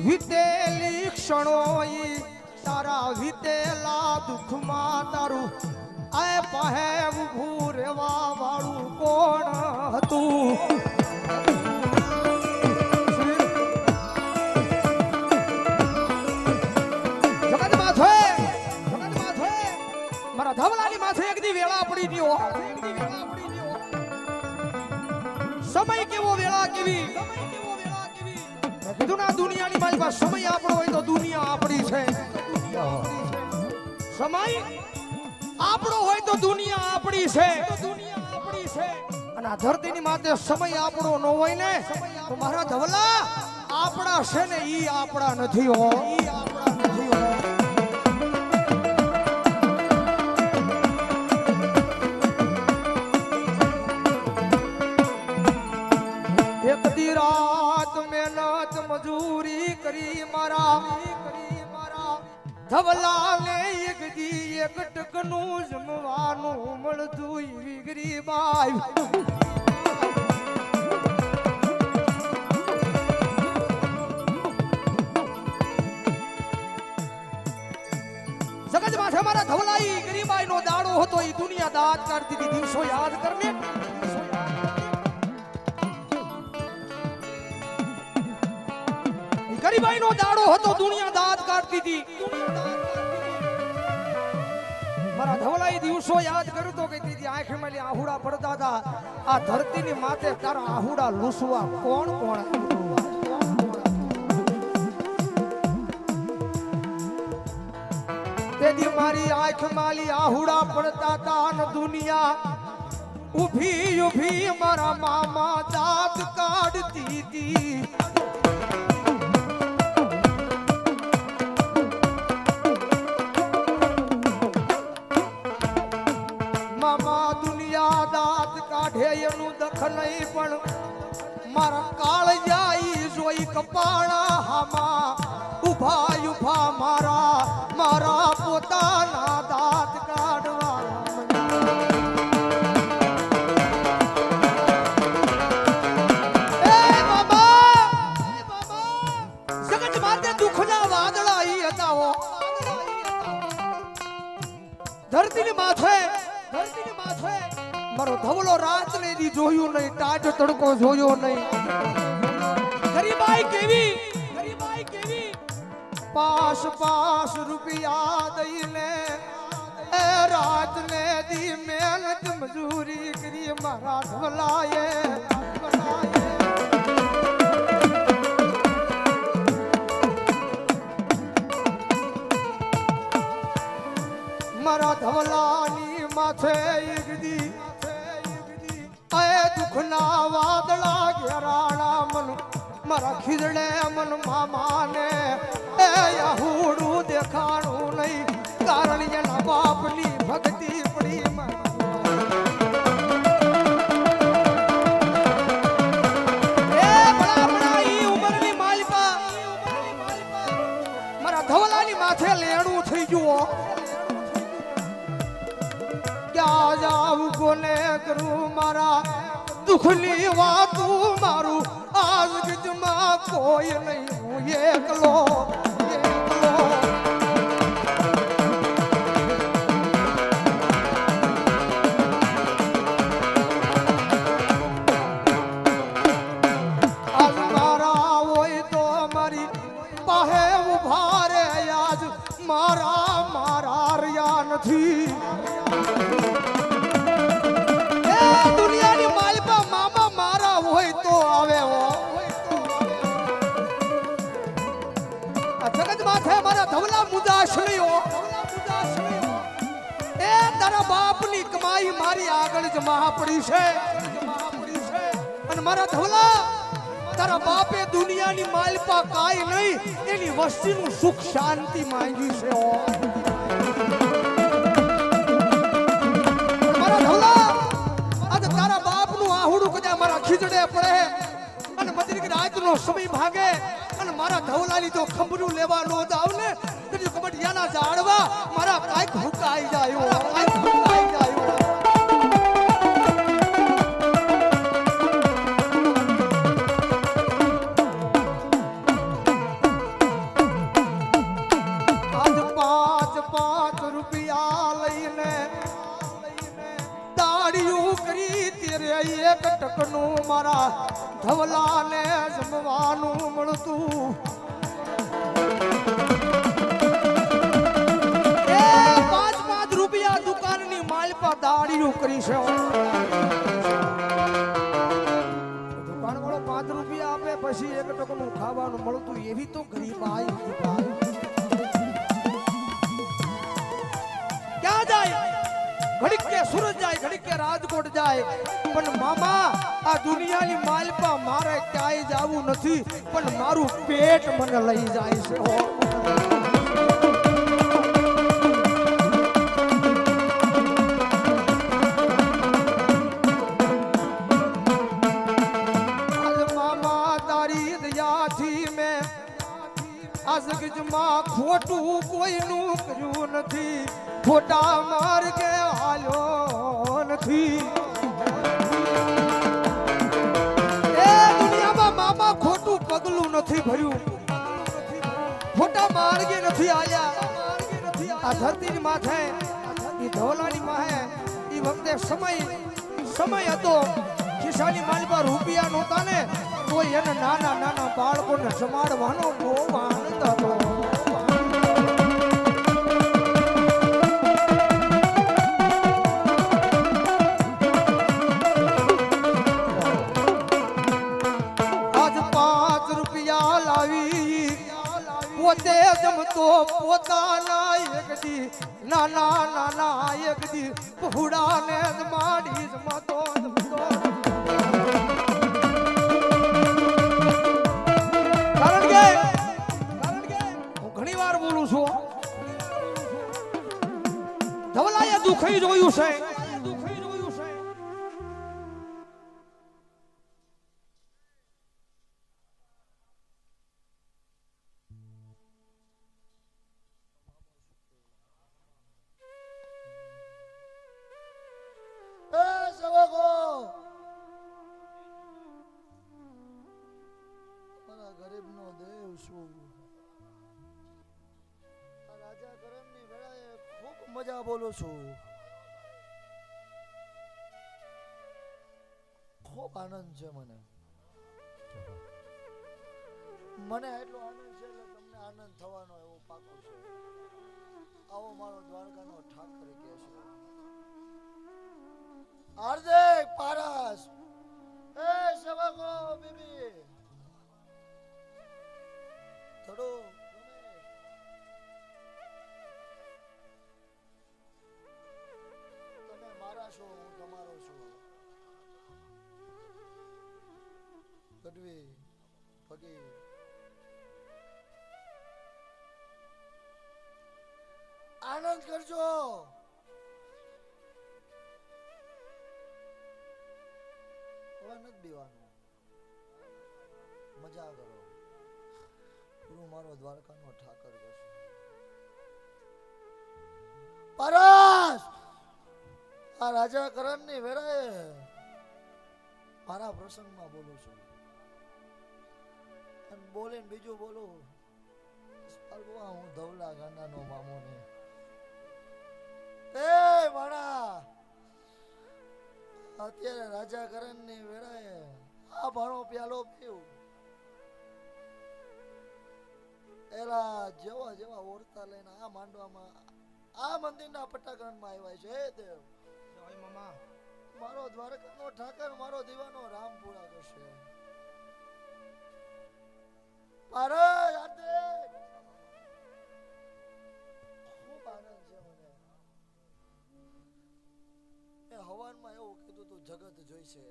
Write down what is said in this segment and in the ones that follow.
વીતેલી ક્ષણોઈ તારા વીતેલા દુઃખમાં તારું આ પહે ઊભું રહેવા વાળું કોણ હતું? મારા ધવલાની માથે એક દી વેળા પડી ગયો. સમય કેવો વેળા કેવી. કીધું ના દુનિયાની મારી પાસે સમય આપણો હોય તો દુનિયા આપણી છે. સમય આપણો હોય તો દુનિયા આપણી છે. અને આ ધરતીની માથે સમય આપણો ન હોય ને તો મારા ધવલા આપણા છે ને ઈ આપણા નથી હો. એક દી રાત મહેનત મજૂરી કરી મારા ધવલાને એક દી એક ટકનું જમવાનું મળતું એવી ગરીબાઈ. જગતમાં અમારા ધવલાઈ ગરીબાઈ નો દાડો હતો. એ દુનિયા દાદ કરતી હતી. દિવસો યાદ કરને. ગરીબાઈ નો દાડો હતો. દુનિયા દાદ કાઢતી હતી. મારા ધવલાઈ દિવસો યાદ કરું તો કહેતી હતી આંખમાં આહુડા પડતા હતા. આ ધરતીની માથે તારા આહુડા લૂસવા કોણ કોણ? તેથી મારી આંખમાં આહુડા પડતા હતા અને દુનિયા ઊભી ઊભી મારા મામા દાંત કાઢતી હતી. એનું દખ નહીં પણ મારા કાળ જાય જોઈ કપાળા હામાં ઉભા ઉભા મારા પોતાના દાંત કાઢવા. જગત માથે દુઃખના વાદળા ઈ હતા હો. ધરતીની માથે મારો ધવલો રાત ને દી જોયું નહીં. ટાઢ તડકો જોયો નહીં. ગરીબાઈ કેવી 5 રૂપિયા દઈને એ રાત ને દી મહેનત મજૂરી કરી મારા ધવલાએ. મારા ધવલાની માથે એક દી દુઃખના વાદળા ઘેરાણા મન મારા ખીજડે મન મામાને એ આહુડું દેખાણું નહીં. કારણ એના બાપની ભક્તિ પડી. ઉંમરની માલિકા મારા ધવલાની માથે લેણું થઈ ગયું. ક્યાં જાવું કોને કરું મારા દુઃખની વાતું મારું આજ ગજમાં કોઈ નહીં. હું એકલો આજ મારા હોય તો મારી પાહે ઉભા રે. આજ મારા રહ્યા નથી. દુનિયાની માલપા મામા મારા હોય તો આવે હો. આ જગત માથે મારા ધવલા મુદાશળી હો. એ તારા બાપની કમાઈ મારી આગળ જ મહાપડી છે. અને મારા ધવલા તારા બાપે દુનિયાની માલપા કાઈ નહીં એની વસ્તીનું સુખ શાંતિ માંગી છે હો. મારા ધવલા તારા બાપનું આહુડું કદાચ મારા ખીજડે પડે અને મધરી રાતનો સમય ભાગે અને મારા ધવલાની તો ખંભરું લેવા નો જાવ ને તો કબડિયાના ઝાડવા મારા કાંઈક હુકાઈ જાય. રે એક ટકનું મારા ધવલાને જમવાનું મળતું એ 5 રૂપિયા દુકાનની માલ પર દાડીયું કરી છે દુકાન વાળો 5 રૂપિયા આપે પછી એક ટકનું ખાવાનું મળતું એવી તો ગરીબાઈ ક્યાં જાય ઘડીક કે સુરત જાય ઘડીક કે રાજકોટ જાય પણ મામા આ દુનિયાની માલપા મારે ક્યાંય જાવું નથી પણ મારું પેટ મને લઈ જાય છે હો ખોટું કોઈનું કર્યું નથી ખોટા માર્ગે હાલ્યો નથી એ દુનિયામાં મામા ખોટું પગલું નથી ભર્યું ખોટા માર્ગે નથી આયા આ ધરતીની માથે એ ધોલાની માહે એ વખતે સમય હતો ખિસ્સાની માલ પર રૂપિયા નહોતા ને કોઈ એને નાના બાળકોને સંભાળવાનો બહુ આનંદ હતો પોતે જમતો પોતાના એકદી નાના એકદી પહુડાને માડી જમતો કારણ કે હું ઘણી વાર બોલું છું ધવલાએ દુખઈ જોયું છે મજા બોલું છું ખૂબ આનંદ છે મને એટલો આનંદ છે એટલે તમને આનંદ થવાનો એવો પાકો છે આવો મારો દ્વારકાનો ઠાકર કે છે હાર્દિક પારસ એ સેવકો બીબી થોડો હું તમારો છું ગઢવી ફકીર આનંદ કરજો હવે નથી બીવાનું મજા કરો પૂરું મારો દ્વારકાનો ઠાકર કરશે પરસ આ રાજા કરણ ની વેળાએ મારા પ્રસંગમાં બોલું છું અને બોલીને બીજું બોલું હું ધવલા ગાંડાનો મામો ને એ મારા અત્યારે રાજા કરણ ની વેળાએ આ ભાણો પ્યાલો પીવું એલા જેવા ઓરતા લઈને આ માંડવામાં આ મંદિરના પટ્ટાગ્રહમાં આવ્યા છે હે દેવ મામા મારો દ્વારકાનો ઠાકર મારો દીવાનો રામ પૂરા કરશે ખૂબ આનંદ છે મને એ હવાનમાં એવું કીધું તું જગત જોઈશે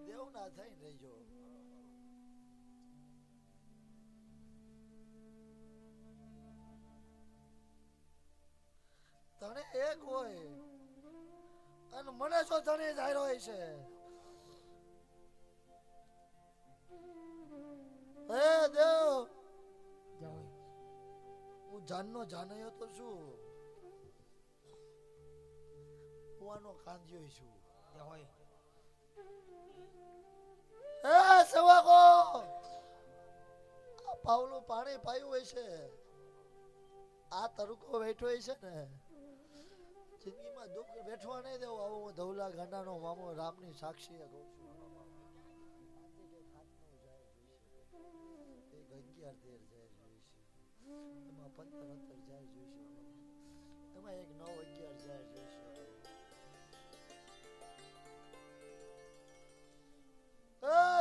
દેવ ના થઈ રહીજો તને એક હોય અને મને શું તને જાયરો હોય છે હે દેવ હું જાનનો જાનયો તો છું હું આનો કાંજ્યો છું હોય એ સેવકો પાવલું પાણી પાયું હોય છે આ તડકો બેઠો હોય છે ને જિંદગીમાં દુઃખ બેઠવા નહીં દેવું આવો હું ધવલા ગાંડાનો મામો રામની સાક્ષી કહું છું 11 13 જાય જોઈશે એમાં 15 17 જાય જોઈશે એમાં એક 9 11 જાય જોઈશે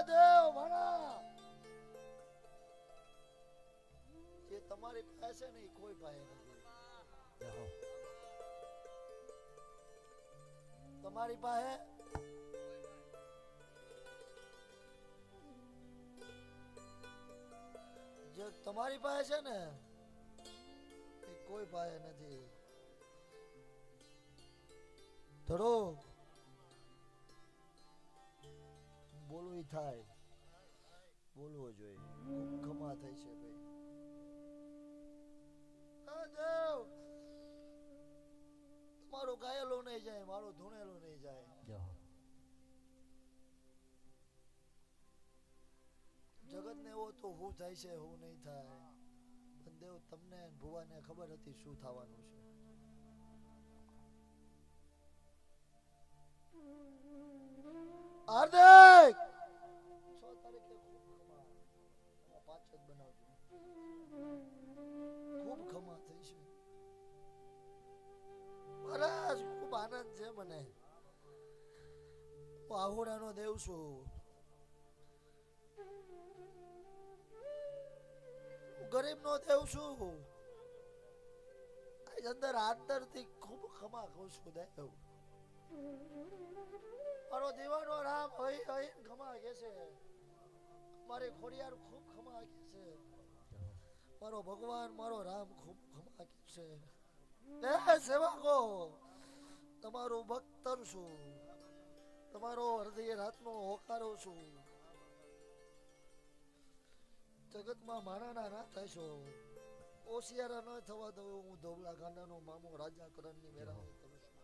દેવ ભણા જે તમારી પાસે ને કોઈ પાસે નથી તમારી પાસે જે તમારી પાસે છે ને એ કોઈ પાસે નથી ધડો બોલવું થાય બોલવો જોઈએ ખૂબ ખમા થઈ છે ભાઈ દેવ તમારો ગાયેલો નહીં જાય મારો ધૂણેલો નહીં જાય જગત ને એવો તો હું થાય છે હું નહીં થાય પણ દેવ તમને ભુવાને ખબર હતી શું થવાનું છે હાર્દિક 6 તારીખે ખૂબ ખમા 5 જ બનાવજો ખૂબ ખમા થઈ છે મહારાજ ખૂબ આનંદ છે મને હું આહોડાનો દેવ છું ગરીબ નો દેવ છું અંદર આંતરથી ખૂબ ખમા કહું છું દેવ મારો દીવાનો રામ હોય હોય ખમા કે છે મારે ખોડિયાર ખૂબ ખમા કે છે મારો ભગવાન મારો રામ ખૂબ ખમા કે છે એ સેવકો તમારો ભક્તર છું તમારો હૃદય રાતનો હોકારો છું જગતમાં મારાના ના થશો ઓશિયારા ન થવા દઉં હું ધોબલા ગાંડાનો મામો રાજા કરણની મેળાવણી કરું છું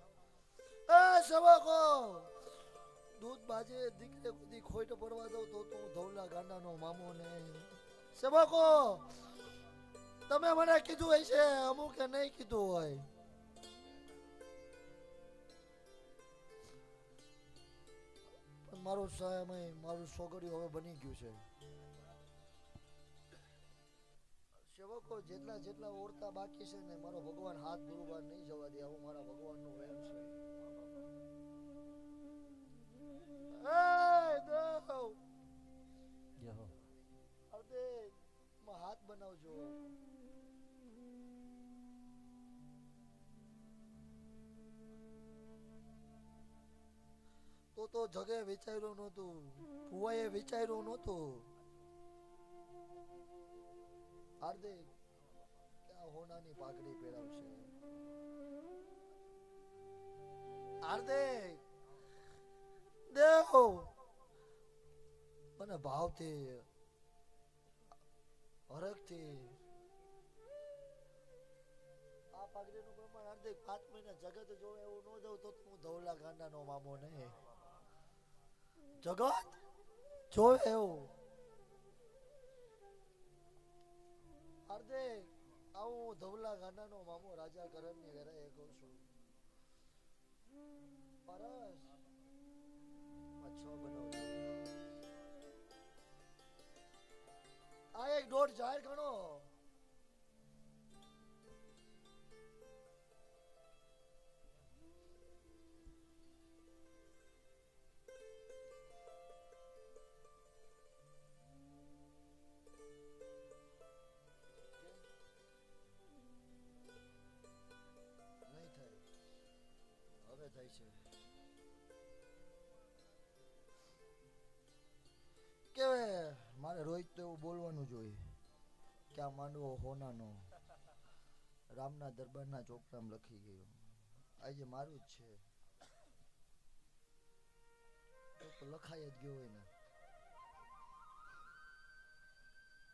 એ સેવકો દૂધ બાજે દીકરે કુદી ખોટ પડવા દઉં તો હું ધોબલા ગાંડાનો મામો ને સેવકો તમે મને કીધું હોય છે અમુકે નહીં કીધું હોય પણ મારું સમય મારું સોગડિયું હવે બની ગયું છે સેવકો જેટલા જેટલા ઓરતા બાકી છે ને મારો ભગવાન હાથ દુરુબાર નહીં જવા દે આવું મારા ભગવાનનું વેમ છે હાથ બનાવજો તો જગે વિચાર્યું નહોતું ભુવાએ વિચાર્યું નહોતું હાર્દિક ક્યાં હોનાની પાઘડી પહેરાવશે હાર્દિક દેવ મને ભાવથી હરખથી આ પાઘડીનું પ્રમાણ હાર્દિક 5 મહિના જગત જોવે એવું ન દઉં તો હું ધવલા ગાંડાનો મામો નહીં જગત જોવે એવું હાર્દિક આવું ધવલા ગાંડાનો મામો રાજા કરણની ઘરે કહું છું પરસ બનાવજો આ એક દોઢ જાહેર ગણો નહીં થાય હવે થાય છે કે મારે રોજ તો એવું બોલવાનું જોઈએ કે આ માંડવો હોનાનો રામના દરબારના ચોપડામાં લખી ગયો આજે મારું જ છે તો લખાઈ જ ગયો હોય ને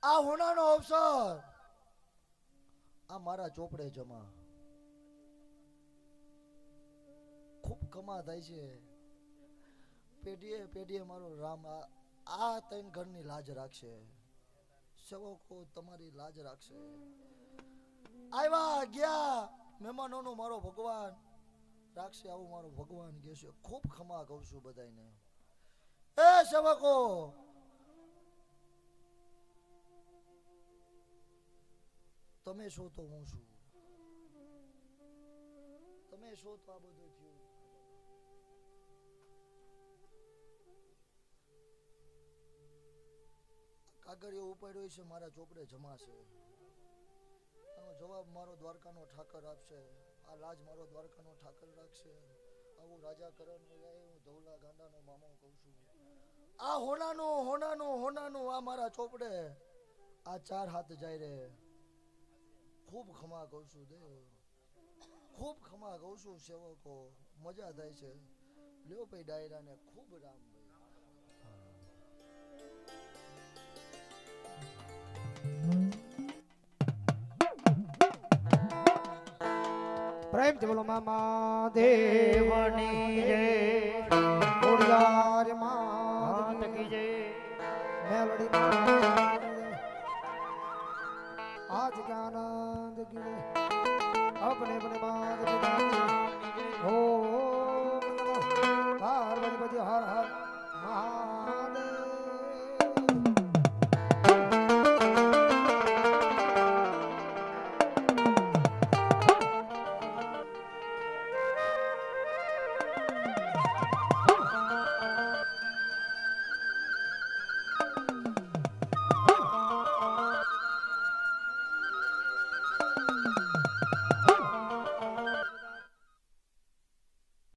આ હોનાનો અવસર આ મારા ચોપડે જમા ખૂબ કમા થાય છે પેઢીએ પેઢીએ મારો રામ આ ત્રણ ઘરની લાજ રાખશે સેવકો તમારી લાજ રાખશે. આવ્યા ગયા મહેમાનોનો મારો ભગવાન રાખશે, આવું મારો ભગવાન કહે છે. ખૂબ ખમા કહું છું બધાને. એ સેવકો, તમે છો તો હું છું, તમે છો તો આ બધું થયું. કાગળિયો ઉપાડ્યો છે, મારા ચોપડે જમા છે. આનો જવાબ મારો દ્વારકાનો ઠાકર આપશે. આ લાજ મારો દ્વારકાનો ઠાકર રાખશે. આવું રાજા કરણ હું ધવલા ગાંડાનો મામો કહું છું. આ હોનાનું આ મારા ચોપડે આ 4 હાથ જાય રે. ખૂબ ખમા કહું છું દેવ, ખૂબ ખમા કહું છું સેવકો. મજા થાય છે. લ્યો ભાઈ ડાયરાને ખૂબ રામ ભાઈ. પ્રેમથી બોલો મામા દેવની જય, ખોડિયાર માત કી જય, મેલડી આજ કે આનંદ કી अपने अपने बात ઓ પાર્વતી હર હર